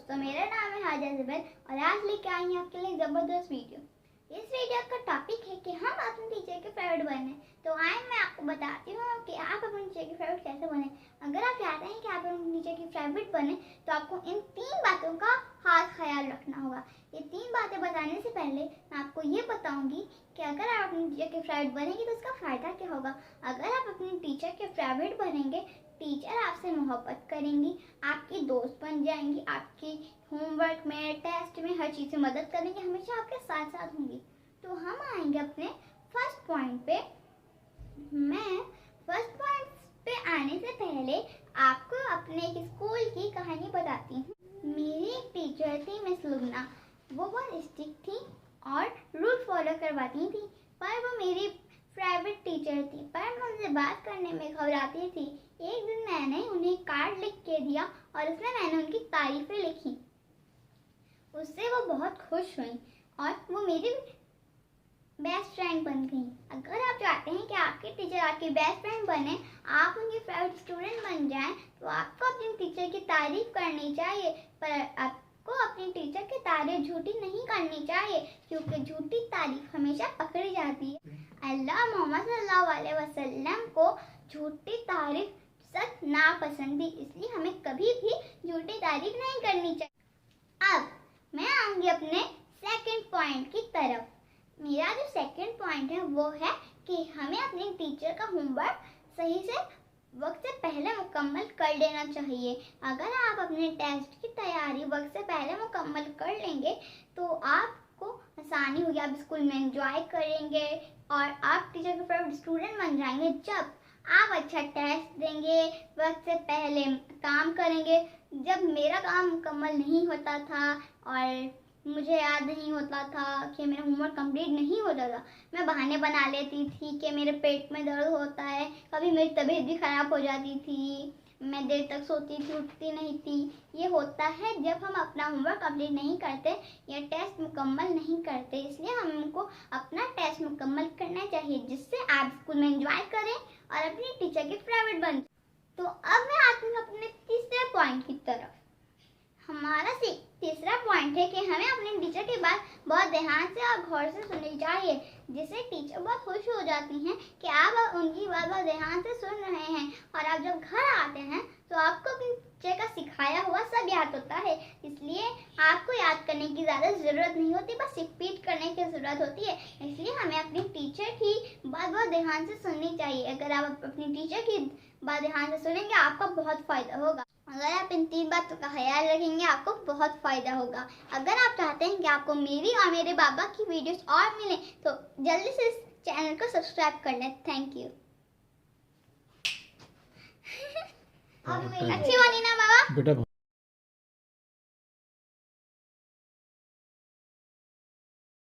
दोस्तों, मेरा नाम है हाजा ज़ुबैर और आज लेके आई हूँ आपके लिए ज़बरदस्त वीडियो। इस वीडियो का टॉपिक है कि हम अपने टीचर के फेवरेट बने। तो आए मैं आपको बताती हूँ कि आप अपने टीचर के फेवरेट कैसे बने। अगर आप चाहते हैं कि आप अपने टीचर के फेवरेट बने तो आपको इन 3 बातों का खास ख्याल रखना होगा। ये 3 बातें बताने से पहले मैं आपको ये बताऊंगी कि अगर आप अपने टीचर के फेवरेट बनेंगे तो उसका फ़ायदा क्या होगा। अगर आप अपने टीचर के फेवरेट बनेंगे, टीचर आपसे मोहब्बत करेंगी, आपकी दोस्त बन जाएंगी, आपकी होमवर्क में, टेस्ट में, हर चीज़ में मदद करेंगे, हमेशा आपके साथ साथ होंगी। तो हम आएंगे अपने फर्स्ट पॉइंट पे। मैं फर्स्ट पॉइंट पे आने से पहले आपको अपने एक स्कूल की कहानी बताती हूँ। मेरी एक टीचर थी मिस लुगना। वो बहुत स्ट्रिक्ट थी और रूल फॉलो करवाती थी, पर वो मेरी फेवरेट टीचर थी। पर मैं उनसे बात करने में घबराती थी। एक दिन मैंने उन्हें कार्ड लिख के दिया और उसमें मैंने उनकी तारीफें लिखी। उससे वो बहुत खुश हुई और वो मेरी बेस्ट फ्रेंड बन गई। अगर आप चाहते हैं कि आपके टीचर आपकी बेस्ट फ्रेंड बने, आप उनके फेवरेट स्टूडेंट बन जाएं, तो आपको अपने टीचर की तारीफ करनी चाहिए। पर आपको अपने टीचर की तारीफ झूठी नहीं करनी चाहिए, क्योंकि झूठी तारीफ हमेशा पकड़ी जाती है। अल्लाह मोहम्मद सल्लल्लाहु अलैहि वसल्लम को झूठी तारीफ सख्त नापसंद थी, इसलिए हमें कभी भी झूठी तारीफ नहीं करनी चाहिए। अब मैं आऊंगी अपने सेकंड पॉइंट की तरफ। मेरा जो सेकंड पॉइंट है वो है कि हमें अपने टीचर का होमवर्क सही से वक्त से पहले मुकम्मल कर लेना चाहिए। अगर आप अपने टेस्ट की तैयारी वक्त से पहले मुकम्मल कर लेंगे तो आपको आसानी होगी, आप स्कूल में एंजॉय करेंगे और आप टीचर के फेवरेट स्टूडेंट बन जाएंगे। जब आप अच्छा टेस्ट देंगे, वक्त से पहले काम करेंगे। जब मेरा काम मुकम्मल नहीं होता था और मुझे याद नहीं होता था कि मेरा होमवर्क कंप्लीट नहीं होता था, मैं बहाने बना लेती थी कि मेरे पेट में दर्द होता है, कभी मेरी तबीयत भी ख़राब हो जाती थी, मैं देर तक सोती थी, उठती नहीं थी। ये होता है जब हम अपना होमवर्क कंप्लीट नहीं करते या टेस्ट मुकम्मल नहीं करते। इसलिए हमको अपना टेस्ट मुकम्मल करना चाहिए, जिससे आप स्कूल में एंजॉय करें और अपने टीचर के फेवरेट बन। तो अब मैं आती हूँ अपने तीसरे पॉइंट की तरफ। हमारा तीसरा पॉइंट है कि हमें अपने टीचर की बात बहुत ध्यान से और गौर से सुननी चाहिए, जिससे टीचर बहुत खुश हो जाती हैं कि आप उनकी बात बहुत ध्यान से सुन रहे हैं। और आप जब घर आते हैं तो आपको अपने टीचर का सिखाया हुआ सब याद होता है, इसलिए आपको याद करने की ज़्यादा ज़रूरत नहीं होती, बस रिपीट करने की ज़रूरत होती है। इसलिए हमें अपनी टीचर की बात बहुत ध्यान से सुननी चाहिए। अगर आप अपनी टीचर की बात ध्यान से सुनेंगे आपका बहुत फ़ायदा होगा। अगर आप इन 3 बातों का ख्याल रखेंगे आपको बहुत फ़ायदा होगा। अगर आप चाहते हैं कि आपको मेरी और मेरे बाबा की वीडियोस और मिले तो जल्दी से इस चैनल को सब्सक्राइब कर लें। Thank you. अच्छी बनी ना बाबा?